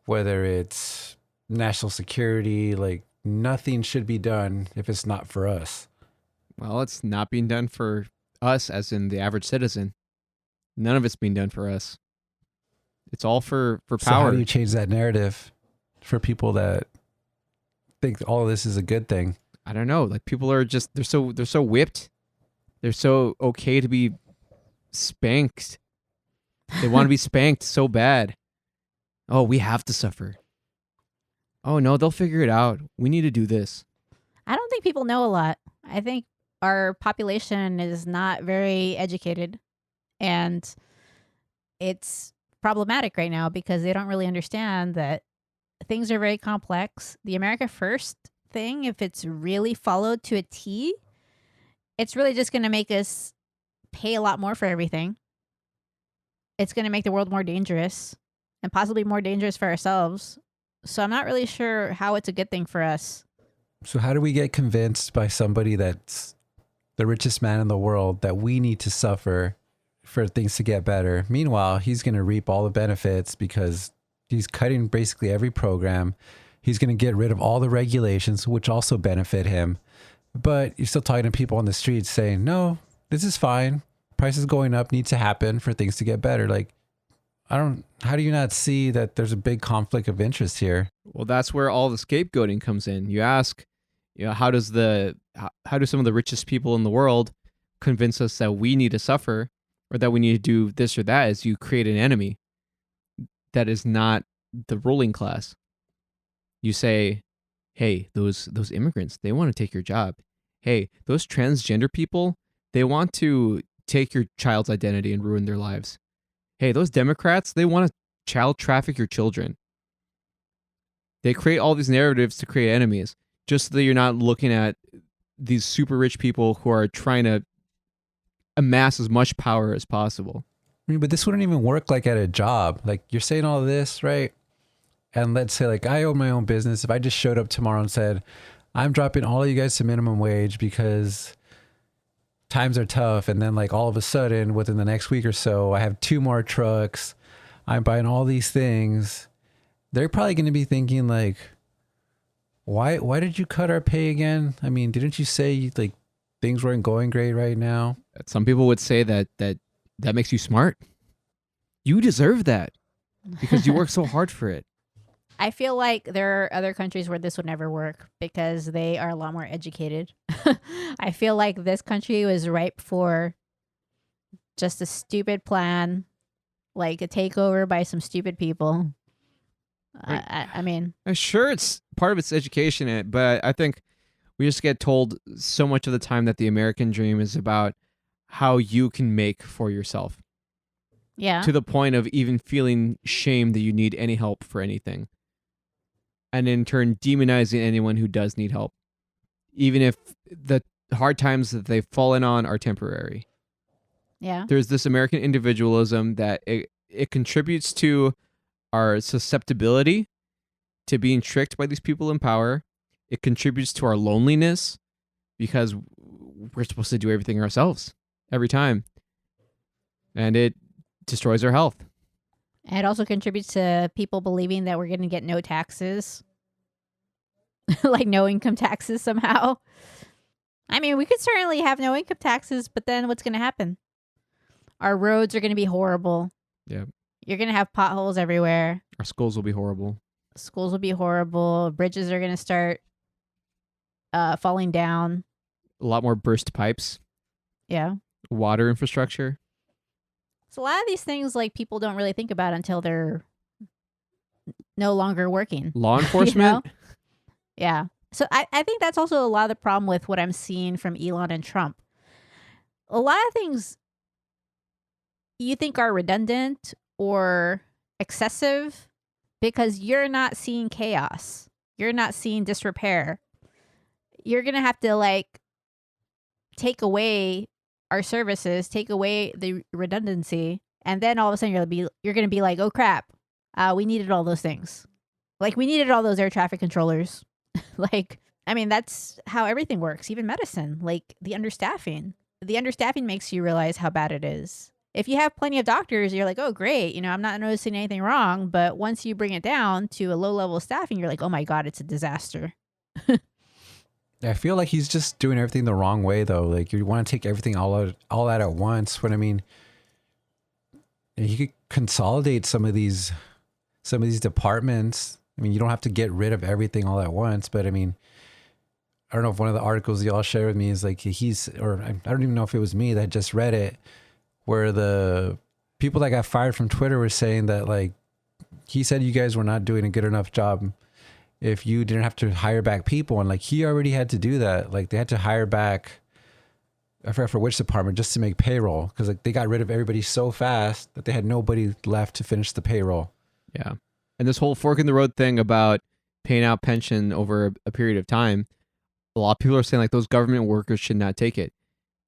whether it's national security, like nothing should be done if it's not for us. Well, it's not being done for us, as in the average citizen. None of it's being done for us. It's all for power. So how do you change that narrative for people that think all of this is a good thing? I don't know. Like, people are just, they're so whipped. They're so okay to be spanked. They want to be spanked so bad. Oh, we have to suffer. Oh no, they'll figure it out. We need to do this. I don't think people know a lot. I think our population is not very educated, and it's problematic right now because they don't really understand that things are very complex. The America First thing, if it's really followed to a T, it's really just going to make us pay a lot more for everything. It's going to make the world more dangerous, and possibly more dangerous for ourselves. So I'm not really sure how it's a good thing for us. So how do we get convinced by somebody that's the richest man in the world that we need to suffer for things to get better? Meanwhile, he's going to reap all the benefits because he's cutting basically every program. He's going to get rid of all the regulations, which also benefit him. But you're still talking to people on the streets saying, no, this is fine. Prices going up need to happen for things to get better. Like, how do you not see that there's a big conflict of interest here? Well, that's where all the scapegoating comes in. You ask, how do some of the richest people in the world convince us that we need to suffer or that we need to do this or that? Is you create an enemy that is not the ruling class. You say, hey, those immigrants, they want to take your job. Hey, those transgender people, they want to take your child's identity and ruin their lives. Hey, those Democrats, they want to child traffic your children. They create all these narratives to create enemies, just so that you're not looking at these super rich people who are trying to amass as much power as possible. I mean, but this wouldn't even work like at a job. Like, you're saying all this, right? And let's say like I own my own business. If I just showed up tomorrow and said, I'm dropping all of you guys to minimum wage because times are tough. And then like all of a sudden within the next week or so, I have 2 more trucks. I'm buying all these things. They're probably going to be thinking like, why did you cut our pay again? I mean, didn't you say like things weren't going great right now? Some people would say that makes you smart. You deserve that because you work so hard for it. I feel like there are other countries where this would never work because they are a lot more educated. I feel like this country was ripe for just a stupid plan, like a takeover by some stupid people. Right. I mean, Sure, it's part of its education, but I think we just get told so much of the time that the American dream is about how you can make for yourself. yeah. To the point of even feeling shame that you need any help for anything. And in turn, demonizing anyone who does need help, even if the hard times that they've fallen on are temporary. Yeah. There's this American individualism that it contributes to our susceptibility to being tricked by these people in power. It contributes to our loneliness because we're supposed to do everything ourselves. every time. And it destroys our health. And it also contributes to people believing that we're going to get no taxes, like no income taxes somehow. I mean, we could certainly have no income taxes, but then what's going to happen? Our roads are going to be horrible. Yeah. You're going to have potholes everywhere. Our schools will be horrible. Schools will be horrible. Bridges are going to start falling down. A lot more burst pipes. Yeah. Water infrastructure. So a lot of these things, like, people don't really think about until they're no longer working. Law enforcement. You know? Yeah. So I think that's also a lot of the problem with what I'm seeing from Elon and Trump. A lot of things you think are redundant or excessive because you're not seeing chaos. You're not seeing disrepair. You're going to have to, like, take away our services, take away the redundancy, and then all of a sudden you're going to be like, oh crap, we needed all those things. Like, we needed all those air traffic controllers. Like, I mean, that's how everything works, even medicine, like the understaffing. The understaffing makes you realize how bad it is. If you have plenty of doctors, you're like, oh, great, you know, I'm not noticing anything wrong. But once you bring it down to a low level of staffing, you're like, oh my God, it's a disaster. I feel like he's just doing everything the wrong way, though. Like, you want to take everything all out at once. When I mean, he could consolidate some of these departments. I mean, you don't have to get rid of everything all at once, but I mean, I don't know if one of the articles y'all shared with me is like I don't even know if it was me that just read it, where the people that got fired from Twitter were saying that, like, he said you guys were not doing a good enough job if you didn't have to hire back people. And like, he already had to do that. Like, they had to hire back, I forgot for which department, just to make payroll. Cause like, they got rid of everybody so fast that they had nobody left to finish the payroll. Yeah. And this whole fork in the road thing about paying out pension over a period of time, a lot of people are saying like those government workers should not take it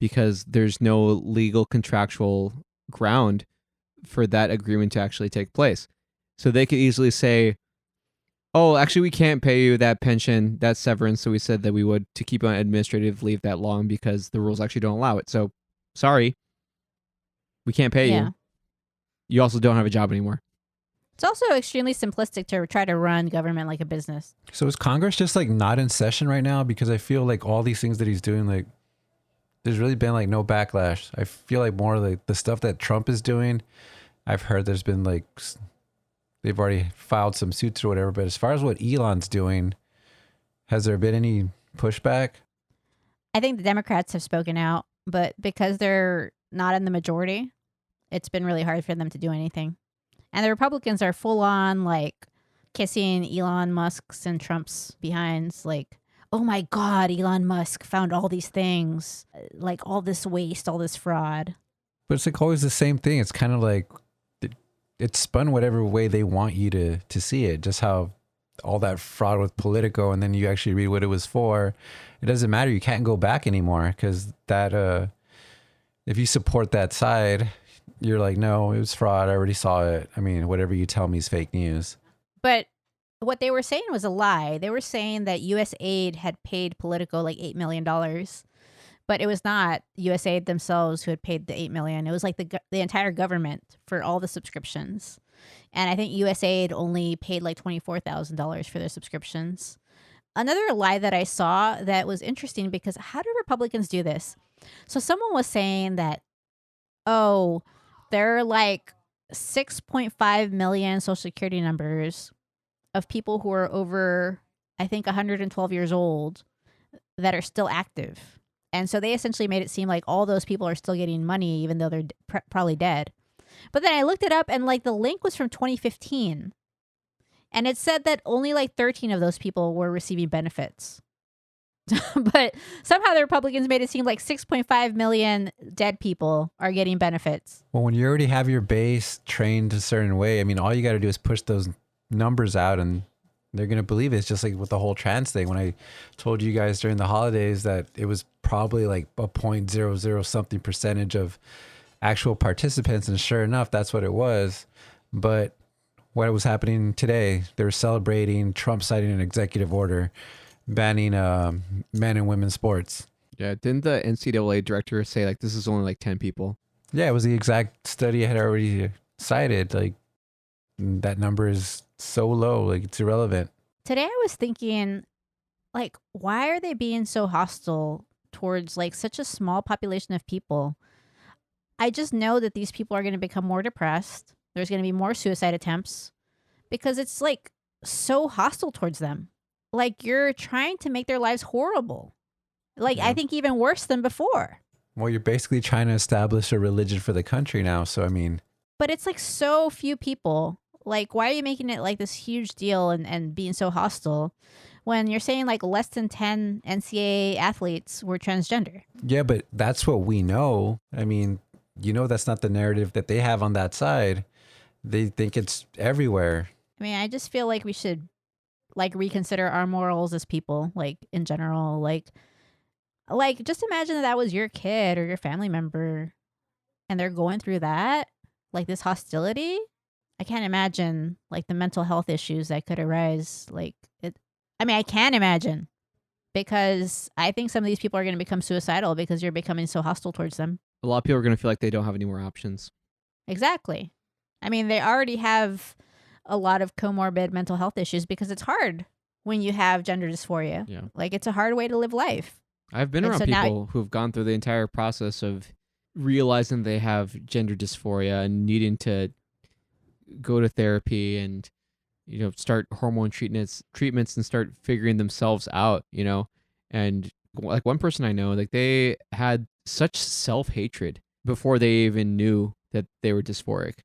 because there's no legal contractual ground for that agreement to actually take place. So they could easily say, oh, actually, we can't pay you that pension, that severance. So we said that we would to keep on administrative leave that long because the rules actually don't allow it. So sorry, we can't pay you. You also don't have a job anymore. It's also extremely simplistic to try to run government like a business. So is Congress just like not in session right now? Because I feel like all these things that he's doing, like, there's really been like no backlash. I feel like more like the stuff that Trump is doing, I've heard there's been like, they've already filed some suits or whatever. But as far as what Elon's doing, has there been any pushback? I think the Democrats have spoken out, but because they're not in the majority, it's been really hard for them to do anything. And the Republicans are full on like kissing Elon Musk's and Trump's behinds, like, oh my God, Elon Musk found all these things, like all this waste, all this fraud. But it's like always the same thing. It's kind of like it's spun whatever way they want you to see it. Just how all that fraud with Politico, and then you actually read what it was for. It doesn't matter. You can't go back anymore because that if you support that side, you're like, no, it was fraud. I already saw it. I mean, whatever you tell me is fake news. But what they were saying was a lie. They were saying that USAID had paid Politico like $8 million, but it was not USAID themselves who had paid the $8 million. It was like the entire government for all the subscriptions. And I think USAID only paid like $24,000 for their subscriptions. Another lie that I saw that was interesting, because how do Republicans do this? So someone was saying that, oh, there are like 6.5 million social security numbers of people who are over, I think, 112 years old that are still active. And so they essentially made it seem like all those people are still getting money, even though they're probably dead. But then I looked it up, and like the link was from 2015. And it said that only like 13 of those people were receiving benefits. But somehow the Republicans made it seem like 6.5 million dead people are getting benefits. Well, when you already have your base trained a certain way, I mean, all you got to do is push those numbers out and they're going to believe it. It's just like with the whole trans thing. When I told you guys during the holidays that it was probably like a 0.00 something percentage of actual participants, and sure enough, that's what it was. But what was happening today, they were celebrating Trump signing an executive order banning men and women's sports. Yeah, didn't the NCAA director say like this is only like 10 people? Yeah, it was the exact study I had already cited. Like that number is so low, like it's irrelevant. Today I was thinking, like, why are they being so hostile towards like such a small population of people? I just know that these people are going to become more depressed. There's going to be more suicide attempts because it's like so hostile towards them. Like you're trying to make their lives horrible. Like I Yeah. think even worse than before. Well, you're basically trying to establish a religion for the country now. So, I mean, But it's like so few people. Like why are you making it like this huge deal and being so hostile when you're saying like less than 10 NCAA athletes were transgender? yeah, but that's what we know. I mean, that's not the narrative that they have on that side. They think it's everywhere. I mean, I just feel like we should like reconsider our morals as people, like in general. Like just imagine that was your kid or your family member and they're going through that, like this hostility. I can't imagine like the mental health issues that could arise. I can imagine because I think some of these people are going to become suicidal because you're becoming so hostile towards them. A lot of people are going to feel like they don't have any more options. Exactly. I mean, they already have a lot of comorbid mental health issues because it's hard when you have gender dysphoria. Yeah. Like it's a hard way to live life. I've been And around so now- people who've gone through the entire process of realizing they have gender dysphoria and needing to go to therapy and start hormone treatments and start figuring themselves out, and like one person I know, like they had such self-hatred before they even knew that they were dysphoric,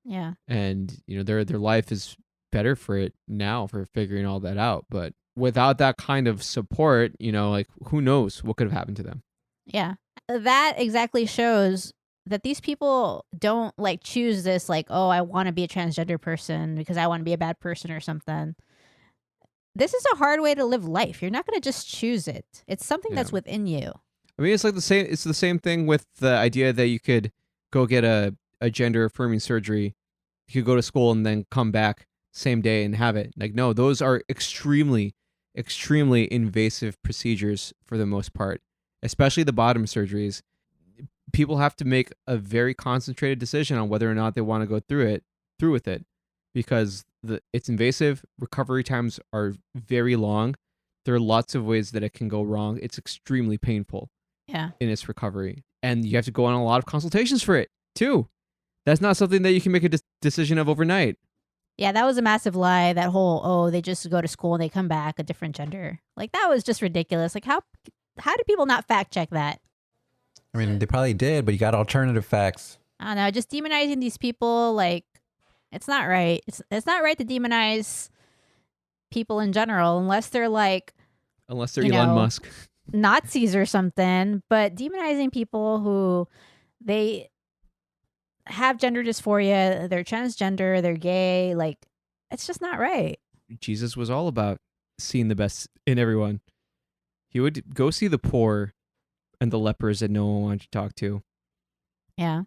Yeah. and their life is better for it now for figuring all that out. But without that kind of support, like who knows what could have happened to them. Yeah. That exactly shows that these people don't like choose this like, oh, I want to be a transgender person because I want to be a bad person or something. This is a hard way to live life. You're not going to just choose it. It's something Yeah. that's within you. I mean, it's like the same thing with the idea that you could go get a gender affirming surgery. You could go to school and then come back same day and have it. Like, no, those are extremely, extremely invasive procedures for the most part, especially the bottom surgeries. People have to make a very concentrated decision on whether or not they want to go through with it, because it's invasive. Recovery times are very long. There are lots of ways that it can go wrong. It's extremely painful Yeah. in its recovery, and you have to go on a lot of consultations for it too. That's not something that you can make a decision of overnight. Yeah, that was a massive lie. That whole, oh, they just go to school and they come back a different gender. Like that was just ridiculous. Like how do people not fact check that? I mean, they probably did, but you got alternative facts. I don't know, just demonizing these people, like it's not right. It's not right to demonize people in general unless they're like Unless they're You Elon know, Musk. Nazis or something, but demonizing people who they have gender dysphoria, they're transgender, they're gay, like it's just not right. Jesus was all about seeing the best in everyone. He would go see the poor and the lepers that no one wanted to talk to. Yeah.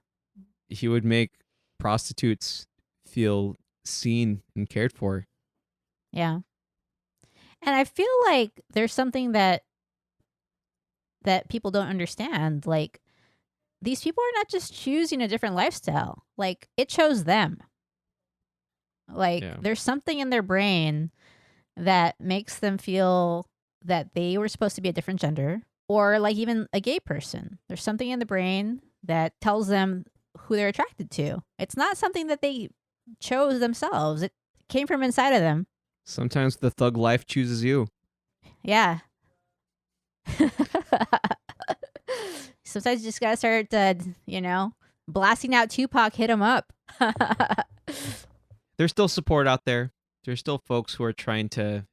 He would make prostitutes feel seen and cared for. Yeah. And I feel like there's something that people don't understand. Like these people are not just choosing a different lifestyle. Like it chose them. Like Yeah. there's something in their brain that makes them feel that they were supposed to be a different gender, or like even a gay person. There's something in the brain that tells them who they're attracted to. It's not something that they chose themselves. It came from inside of them. Sometimes the thug life chooses you. Yeah. Sometimes you just gotta start, blasting out Tupac, hit him up. There's still support out there. There's still folks who are trying to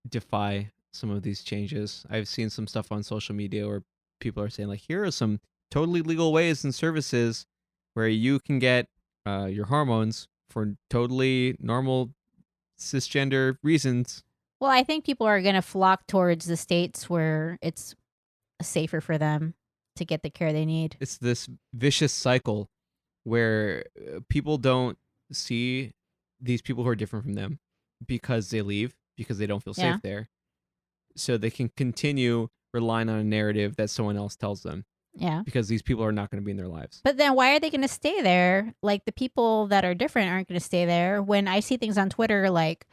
defy some of these changes. I've seen some stuff on social media where people are saying, like, here are some totally legal ways and services where you can get your hormones for totally normal cisgender reasons. Well, I think people are gonna flock towards the states where it's safer for them to get the care they need. It's this vicious cycle where people don't see these people who are different from them because they leave, because they don't feel Yeah. safe there. so they can continue relying on a narrative that someone else tells them, Yeah. because these people are not going to be in their lives. But then why are they going to stay there? Like the people that are different aren't going to stay there. When I see things on Twitter like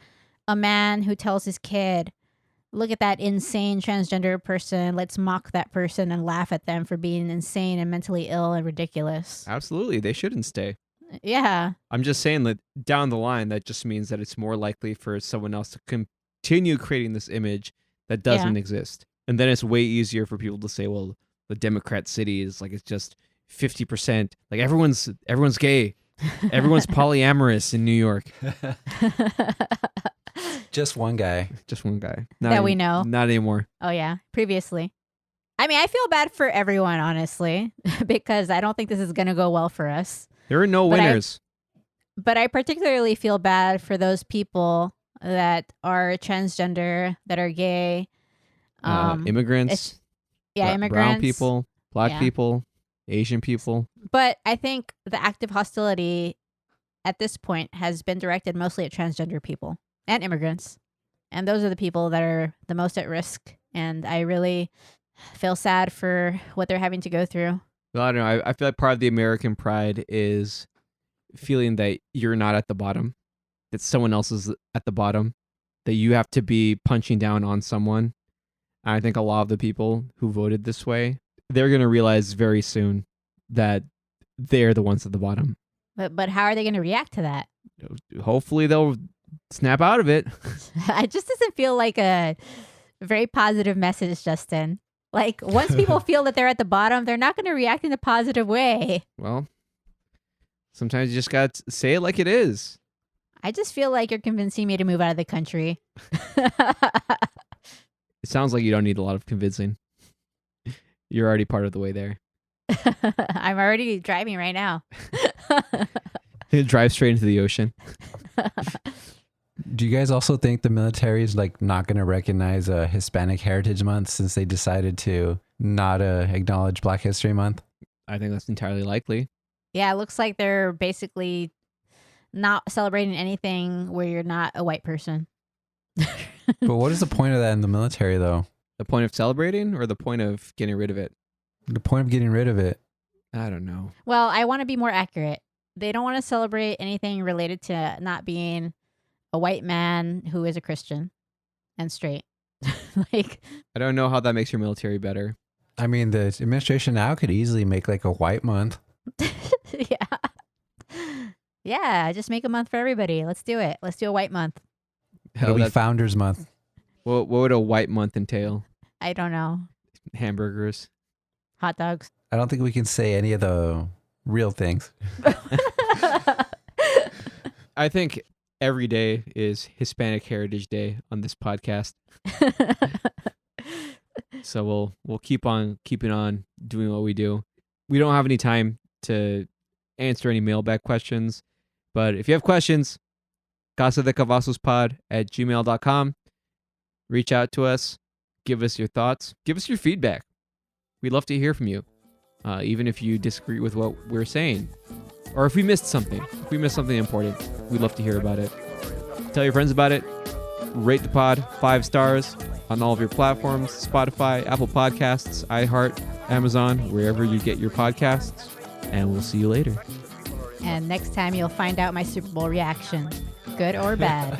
a man who tells his kid, look at that insane transgender person, let's mock that person and laugh at them for being insane and mentally ill and ridiculous. Absolutely, they shouldn't stay. Yeah. I'm just saying that down the line, that just means that it's more likely for someone else to continue creating this image that doesn't exist. And then it's way easier for people to say, well, the Democrat city is like, it's just 50%. Like everyone's gay. Everyone's polyamorous in New York. Just one guy. Just one guy. That we know. Not anymore. Oh, yeah. Previously. I mean, I feel bad for everyone, honestly, because I don't think this is going to go well for us. There are no winners. But I particularly feel bad for those people that are transgender, that are gay. Immigrants. Immigrants. Brown people, black Yeah. people, Asian people. But I think the active hostility at this point has been directed mostly at transgender people and immigrants. And those are the people that are the most at risk. And I really feel sad for what they're having to go through. Well, I don't know. I feel like part of the American pride is feeling that you're not at the bottom, that someone else is at the bottom, that you have to be punching down on someone. And I think a lot of the people who voted this way, they're going to realize very soon that they're the ones at the bottom. But how are they going to react to that? Hopefully they'll snap out of it. It just doesn't feel like a very positive message, Justin. Like, once people feel that they're at the bottom, they're not going to react in a positive way. Well, sometimes you just got to say it like it is. I just feel like you're convincing me to move out of the country. It sounds like you don't need a lot of convincing. You're already part of the way there. I'm already driving right now. Drive straight into the ocean. Do you guys also think the military is like not going to recognize Hispanic Heritage Month since they decided to not acknowledge Black History Month? I think that's entirely likely. Yeah, it looks like they're basically not celebrating anything where you're not a white person. But what is the point of that in the military, though? The point of celebrating or the point of getting rid of it? The point of getting rid of it. I don't know. Well, I want to be more accurate. They don't want to celebrate anything related to not being a white man who is a Christian and straight. Like, I don't know how that makes your military better. I mean, the administration now could easily make like a white month. yeah. Yeah, just make a month for everybody. Let's do it. Let's do a white month. It'll be Founders Month. What would a white month entail? I don't know. Hamburgers. Hot dogs. I don't think we can say any of the real things. I think every day is Hispanic Heritage Day on this podcast. So we'll keep on keeping on doing what we do. We don't have any time to answer any mailbag questions, but if you have questions, casadecavasospod@gmail.com. Reach out to us. Give us your thoughts. Give us your feedback. We'd love to hear from you, even if you disagree with what we're saying. Or if we missed something. If we missed something important, we'd love to hear about it. Tell your friends about it. Rate the pod 5 stars on all of your platforms. Spotify, Apple Podcasts, iHeart, Amazon, wherever you get your podcasts. And we'll see you later. And next time you'll find out my Super Bowl reaction, good or bad.